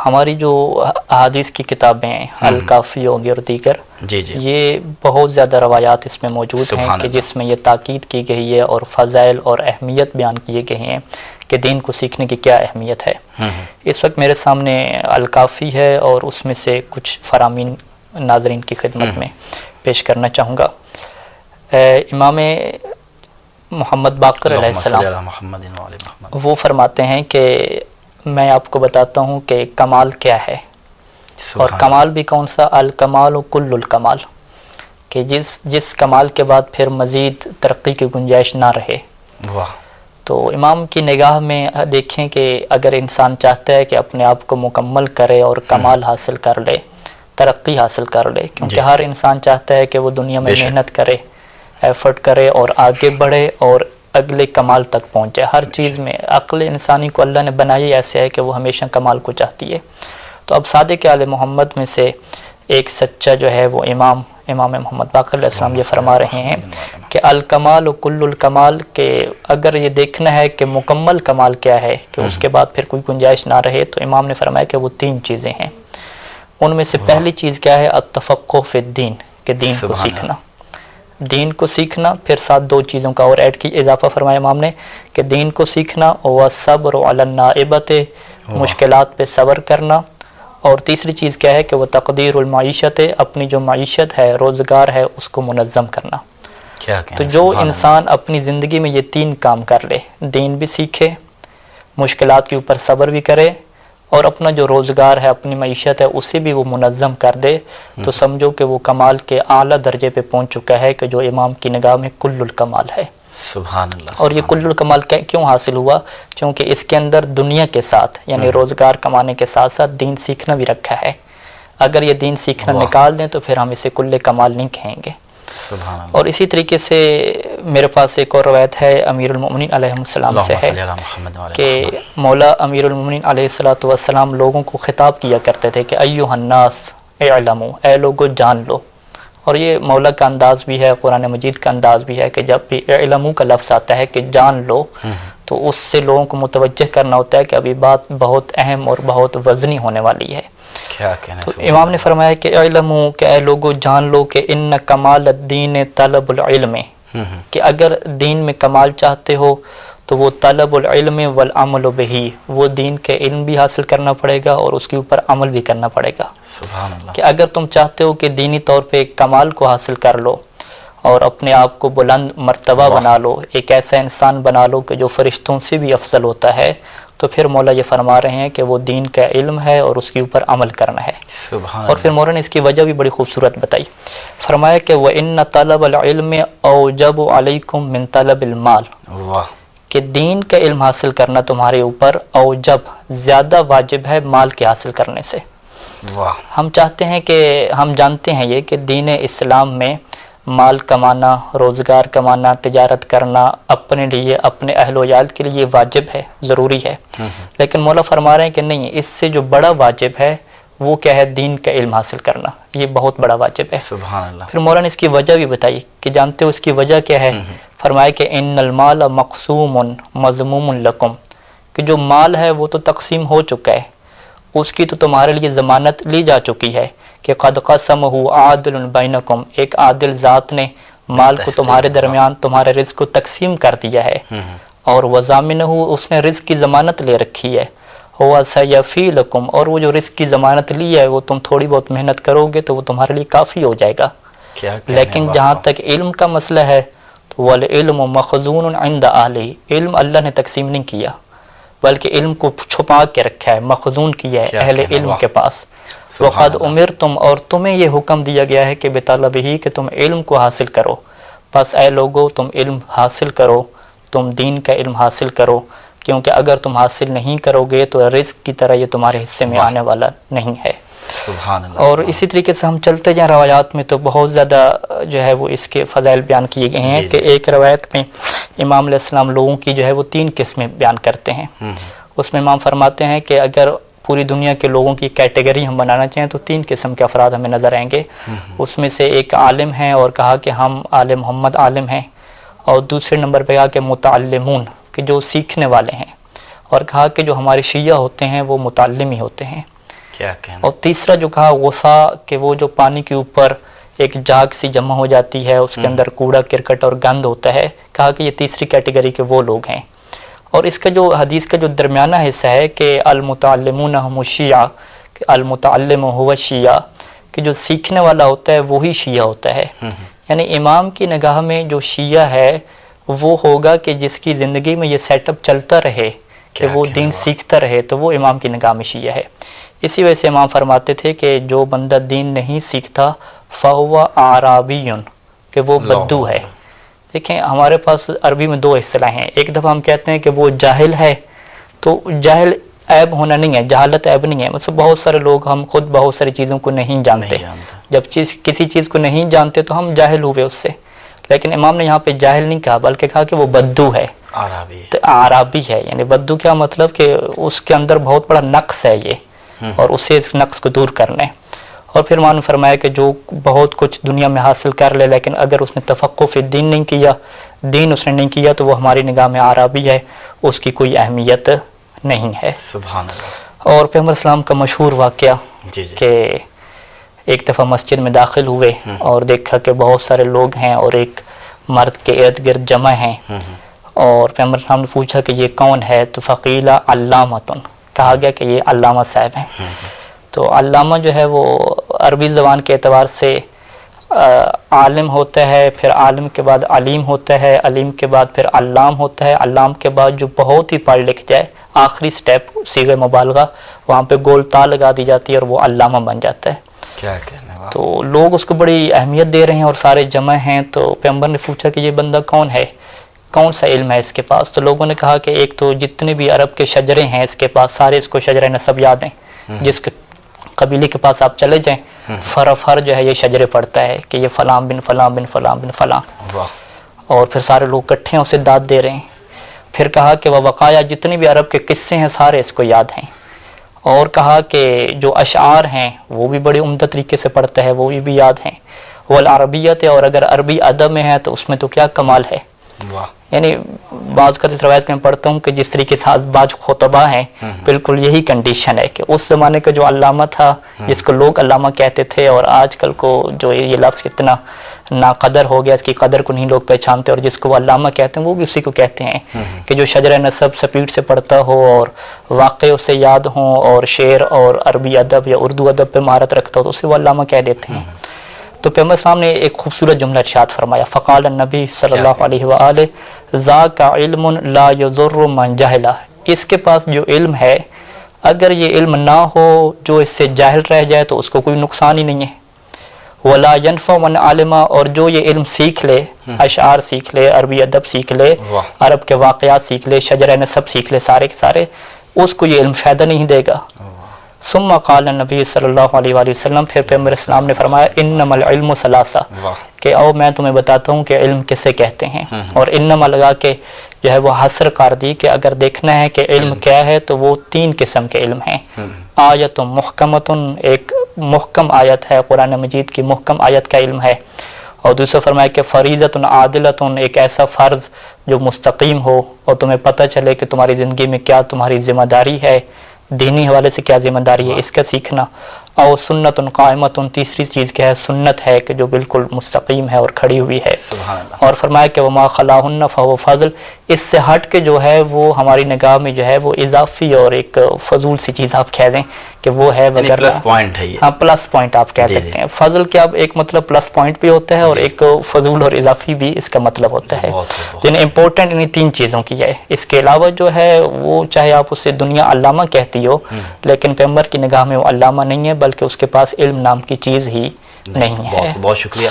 ہماری جو احادیث کی کتابیں ہیں الکافی ہوگی اور دیگر، یہ بہت زیادہ روایات اس میں موجود ہیں کہ جس میں یہ تاکید کی گئی ہے اور فضائل اور اہمیت بیان کیے گئے ہیں کہ دین کو سیکھنے کی کیا اہمیت ہے۔ اس وقت میرے سامنے الکافی ہے اور اس میں سے کچھ فرامین ناظرین کی خدمت میں پیش کرنا چاہوں گا۔ امام محمد باقر علیہ السلام وہ فرماتے ہیں کہ میں آپ کو بتاتا ہوں کہ کمال کیا ہے، اور کمال بھی کون سا، الکمال و کل الکمال، کہ جس کمال کے بعد پھر مزید ترقی کی گنجائش نہ رہے۔ تو امام کی نگاہ میں دیکھیں کہ اگر انسان چاہتا ہے کہ اپنے آپ کو مکمل کرے اور کمال حاصل کر لے، ترقی حاصل کر لے، کیونکہ ہر انسان چاہتا ہے کہ وہ دنیا میں محنت کرے، ایفرٹ کرے اور آگے بڑھے اور اگلے کمال تک پہنچے۔ ہر چیز میں عقل انسانی کو اللہ نے بنائی ایسے ہے کہ وہ ہمیشہ کمال کو چاہتی ہے۔ تو اب صادق آل محمد میں سے ایک سچا جو ہے وہ امام محمد باقر علیہ السلام یہ فرما رہے ہیں کہ الکمال و کل الکمال، کہ اگر یہ دیکھنا ہے کہ مکمل کمال کیا ہے کہ اس کے بعد پھر کوئی گنجائش نہ رہے، تو امام نے فرمایا کہ وہ 3 چیزیں ہیں۔ ان میں سے پہلی چیز کیا ہے، التفقہ فی الدین، کہ دین کو سیکھنا، دین کو سیکھنا۔ پھر ساتھ 2 چیزوں کا اور ایڈ کی اضافہ فرمایا امام نے کہ دین کو سیکھنا، والصبر علی النائبۃ، مشکلات پہ صبر کرنا، اور تیسری چیز کیا ہے کہ وہ تقدیر المعیشت، اپنی جو معیشت ہے، روزگار ہے، اس کو منظم کرنا۔ تو جو انسان اپنی زندگی میں یہ 3 کام کر لے، دین بھی سیکھے، مشکلات کے اوپر صبر بھی کرے، اور اپنا جو روزگار ہے، اپنی معیشت ہے، اسے بھی وہ منظم کر دے، تو سمجھو کہ وہ کمال کے اعلیٰ درجے پہ پہنچ چکا ہے کہ جو امام کی نگاہ میں کل الکمال ہے۔ سبحان اللہ۔ اور یہ کل الکمال کیوں حاصل ہوا؟ کیونکہ اس کے اندر دنیا کے ساتھ یعنی روزگار کمانے کے ساتھ ساتھ دین سیکھنا بھی رکھا ہے۔ اگر یہ دین سیکھنا نکال دیں تو پھر ہم اسے کل کمال نہیں کہیں گے۔ سبحان اللہ۔ اور اسی طریقے سے میرے پاس ایک اور روایت ہے امیر المؤمنین علیہ السلام سے ہے کہ مولا امیر المؤمنین علیہ السلام لوگوں کو خطاب کیا کرتے تھے کہ ایھا الناس اعلموا، اے لوگو جان لو۔ اور یہ مولا کا انداز بھی ہے، قرآن مجید کا انداز بھی ہے کہ جب بھی اعلموا کا لفظ آتا ہے کہ جان لو، تو اس سے لوگوں کو متوجہ کرنا ہوتا ہے کہ ابھی بات بہت اہم اور بہت وزنی ہونے والی ہے۔ تو امام نے فرمایا کہ اعلموا، کہ اے لوگو جان لو کہ ان کمال الدین طلب العلم، کہ اگر دین میں کمال چاہتے ہو تو وہ طلب العلم والعمل بہ، وہ دین کے علم بھی حاصل کرنا پڑے گا اور اس کے اوپر عمل بھی کرنا پڑے گا۔ سبحان اللہ۔ کہ اگر تم چاہتے ہو کہ دینی طور پہ کمال کو حاصل کر لو اور اپنے آپ کو بلند مرتبہ بنا لو، ایک ایسا انسان بنا لو کہ جو فرشتوں سے بھی افضل ہوتا ہے، تو پھر مولا یہ فرما رہے ہیں کہ وہ دین کا علم ہے اور اس کے اوپر عمل کرنا ہے۔ اور پھر مولا نے اس کی وجہ بھی بڑی خوبصورت بتائی، فرمایا کہ وَإِنَّ طَلَبَ الْعِلْمِ أَوْجَبُ عَلَيْكُمْ مِنْ طَلَبِ الْمَالِ، کہ دین کا علم حاصل کرنا تمہارے اوپر اوجب، زیادہ واجب ہے مال کے حاصل کرنے سے۔ ہم چاہتے ہیں کہ ہم جانتے ہیں یہ کہ دین اسلام میں مال کمانا، روزگار کمانا، تجارت کرنا اپنے لیے، اپنے اہل و عیال کے لیے واجب ہے، ضروری ہے، لیکن مولا فرما رہے ہیں کہ نہیں، اس سے جو بڑا واجب ہے وہ کیا ہے، دین کا علم حاصل کرنا، یہ بہت بڑا واجب ہے۔ سبحان اللہ۔ پھر مولا نے اس کی وجہ بھی بتائی کہ جانتے ہو اس کی وجہ کیا ہے؟ فرمایا کہ ان المال مقسوم مضموم لکم، کہ جو مال ہے وہ تو تقسیم ہو چکا ہے، اس کی تو تمہارے لیے ضمانت لی جا چکی ہے کہ قد قسمہ عادل بینکم، ایک عادل ذات نے مال کو تمہارے درمیان تمہارے رزق کو تقسیم کر دیا ہے، اور وضامنہ، اس نے رزق کی ضمانت لے رکھی ہے، ہوا سیفی لکم، اور وہ جو رزق کی ضمانت لی ہے وہ تم تھوڑی بہت محنت کرو گے تو وہ تمہارے لیے کافی ہو جائے گا۔ لیکن جہاں تک علم کا مسئلہ ہے تو والعلم مخزون عند اہلہ، علم اللہ نے تقسیم نہیں کیا بلکہ علم کو چھپا کے رکھا ہے، مخزون کیا ہے اہل علم کے پاس۔ وقد امرتم، اور تمہیں یہ حکم دیا گیا ہے کہ بطلبہ، کہ تم علم کو حاصل کرو، بس اے لوگو تم علم حاصل کرو، تم دین کا علم حاصل کرو، کیونکہ اگر تم حاصل نہیں کرو گے تو رزق کی طرح یہ تمہارے حصے میں آنے والا نہیں ہے۔ سبحان اللہ۔ اور اسی طریقے سے ہم چلتے جائیں روایات میں تو بہت زیادہ جو ہے وہ اس کے فضائل بیان کیے گئے ہیں کہ ایک روایت میں امام علیہ السلام لوگوں کی جو ہے وہ 3 قسمیں بیان کرتے ہیں۔ اس میں امام فرماتے ہیں کہ اگر پوری دنیا کے لوگوں کی کیٹیگری ہم بنانا چاہیں تو 3 قسم کے افراد ہمیں نظر آئیں گے۔ اس میں سے ایک عالم ہیں اور کہا کہ ہم آل محمد عالم ہیں، اور دوسرے نمبر پہ کہا کہ متعلمون، کہ جو سیکھنے والے ہیں، اور کہا کہ جو ہمارے شیعہ ہوتے ہیں وہ متعلم ہی ہوتے ہیں۔ کیا کہنا. اور تیسرا جو کہا غصہ، کہ وہ جو پانی کے اوپر ایک جاگ سی جمع ہو جاتی ہے، اس کے اندر کوڑا کرکٹ اور گند ہوتا ہے، کہا کہ یہ تیسری کیٹیگری کے وہ لوگ ہیں. اور اس کا جو حدیث کا جو درمیانہ حصہ ہے کہ المتعلمون ہم الشیعہ، کہ المتعلم هو الشیعہ، کہ جو سیکھنے والا ہوتا ہے وہی شیعہ ہوتا ہے. یعنی امام کی نگاہ میں جو شیعہ ہے وہ ہوگا کہ جس کی زندگی میں یہ سیٹ اپ چلتا رہے کہ وہ دین سیکھتا رہے، تو وہ امام کی نگاہ میں شیعہ ہے. اسی وجہ سے امام فرماتے تھے کہ جو بندہ دین نہیں سیکھتا فَهُوَ عَرَابِيٌ، کہ وہ بدو ہے. دیکھیں ہمارے پاس عربی میں دو اصطلاح ہیں. ایک دفعہ ہم کہتے ہیں کہ وہ جاہل ہے، تو جاہل عیب ہونا نہیں ہے، جہالت عیب نہیں ہے. مثلا بہت سارے لوگ، ہم خود بہت ساری چیزوں کو نہیں جانتے، جب کسی چیز کو نہیں جانتے تو ہم جاہل ہوئے اس سے. لیکن امام نے یہاں پہ جاہل نہیں کہا، بلکہ کہا کہ وہ بدو ہے، عرابی ہے. یعنی بدو کیا مطلب کہ اس کے اندر بہت بڑا نقص ہے یہ، اور اسے اس نقص کو دور کرنا ہے. اور پھر امام نے فرمایا کہ جو بہت کچھ دنیا میں حاصل کر لے لیکن اگر اس نے تفقہ فی الدین نہیں کیا، دین اس نے نہیں کیا، تو وہ ہماری نگاہ میں عرابی ہے، اس کی کوئی اہمیت نہیں ہے. سبحان اللہ. اور پیغمبر اسلام کا مشہور واقعہ کہ ایک دفعہ مسجد میں داخل ہوئے اور دیکھا کہ بہت سارے لوگ ہیں اور ایک مرد کے ارد گرد جمع ہیں، اور پیغمبر اسلام نے پوچھا کہ یہ کون ہے، تو فقیلہ علامتن، کہا گیا کہ یہ علامہ صاحب ہیں. تو علامہ جو ہے وہ عربی زبان کے اعتبار سے عالم ہوتا ہے، پھر عالم کے بعد علیم ہوتا ہے، علیم کے بعد پھر علام ہوتا ہے، علام کے بعد جو بہت ہی پڑھ لکھ جائے، آخری سٹیپ صیغہ مبالغہ، وہاں پہ گول تا لگا دی جاتی ہے اور وہ علامہ بن جاتا ہے. کیا کہنے والا. تو لوگ اس کو بڑی اہمیت دے رہے ہیں اور سارے جمع ہیں. تو پیغمبر نے پوچھا کہ یہ بندہ کون ہے، کون سا علم ہے اس کے پاس. تو لوگوں نے کہا کہ ایک تو جتنے بھی عرب کے شجرے ہیں اس کے پاس، سارے اس کو شجرہ نسب یاد ہیں. جس کے قبیلے کے پاس آپ چلے جائیں، فر جو ہے یہ شجرے پڑھتا ہے کہ یہ فلاں بن فلاں بن فلاں بن فلاں. اور پھر سارے لوگ اکٹھے ہیں، اسے داد دے رہے ہیں. پھر کہا کہ وہ وقایا، جتنے بھی عرب کے قصے ہیں سارے اس کو یاد ہیں. اور کہا کہ جو اشعار ہیں وہ بھی بڑے عمدہ طریقے سے پڑھتا ہے، وہ بھی یاد ہیں. والعربیت، اور اگر عربی ادب میں ہے تو اس میں تو کیا کمال ہے. یعنی بعض کا اس روایت میں پڑھتا ہوں کہ جس طریقے سے بعض خطبہ ہیں، بالکل یہی کنڈیشن ہے کہ اس زمانے کا جو علامہ تھا جس کو لوگ علامہ کہتے تھے، اور آج کل کو جو یہ لفظ اتنا ناقدر ہو گیا، اس کی قدر کو نہیں لوگ پہچانتے، اور جس کو وہ علامہ کہتے ہیں وہ بھی اسی کو کہتے ہیں کہ جو شجرہ نسب سپیڈ سے پڑھتا ہو اور واقع اسے یاد ہوں، اور شعر اور عربی ادب یا اردو ادب پہ مہارت رکھتا ہو تو اسے وہ علامہ کہہ دیتے ہیں. تو پیغمبر اسلام نے ایک خوبصورت جملہ ارشاد فرمایا، فقال النبی صلی اللہ علیہ وآلہ ذاک علم لا یضر من جہلہ، اس کے پاس جو علم ہے اگر یہ علم نہ ہو، جو اس سے جاہل رہ جائے تو اس کو کوئی نقصان ہی نہیں ہے. ولا ينفع من علم، اور جو یہ علم سیکھ لے، اشعار سیکھ لے، عربی ادب سیکھ لے، عرب کے واقعات سیکھ لے، شجرہ نسب سیکھ لے، سارے کے سارے، اس کو یہ علم فائدہ نہیں دے گا. ثم قال النبی صلی اللہ علیہ وآلہ وسلم، پھر پیغمبر اسلام نے فرمایا انما العلم ثلاثہ، کہ او میں تمہیں بتاتا ہوں کہ علم کسے کہتے ہیں. اور انما لگا کے جو ہے وہ حصر کر دی کہ اگر دیکھنا ہے کہ علم کیا ہے تو وہ 3 قسم کے علم ہیں. آیت محکمۃ، ایک محکم آیت ہے، قرآن مجید کی محکم آیت کا علم ہے. اور دوسرا فرمایا کہ فریضۃ عادلۃ، ایک ایسا فرض جو مستقیم ہو اور تمہیں پتہ چلے کہ تمہاری زندگی میں کیا تمہاری ذمہ داری ہے، دینی حوالے سے کیا ذمہ داری ہے، اس کا سیکھنا. اور سنت قائمت، تیسری چیز کیا ہے، سنت ہے کہ جو بالکل مستقیم ہے اور کھڑی ہوئی ہے. اور فرمایا کہ وما خلاہن فہو فضل، اس سے ہٹ کے جو ہے وہ ہماری نگاہ میں جو ہے وہ اضافی اور ایک فضول سی چیز آپ کہہ دیں کہ وہ ہے وغیرہ، پلس پوائنٹ ہے. ہاں پلس پوائنٹ آپ کہہ سکتے ہیں. فضل کیا ایک مطلب پلس پوائنٹ بھی ہوتا ہے اور ایک فضول اور اضافی بھی اس کا مطلب ہوتا ہے. یعنی امپورٹنٹ انہیں 3 چیزوں کی ہے. اس کے علاوہ جو ہے وہ چاہے آپ اسے دنیا علامہ کہتی ہو، لیکن پیغمبر کی نگاہ میں وہ علامہ نہیں ہے، بلکہ اس کے پاس علم نام کی چیز ہی نہیں ہے. بہت شکریہ.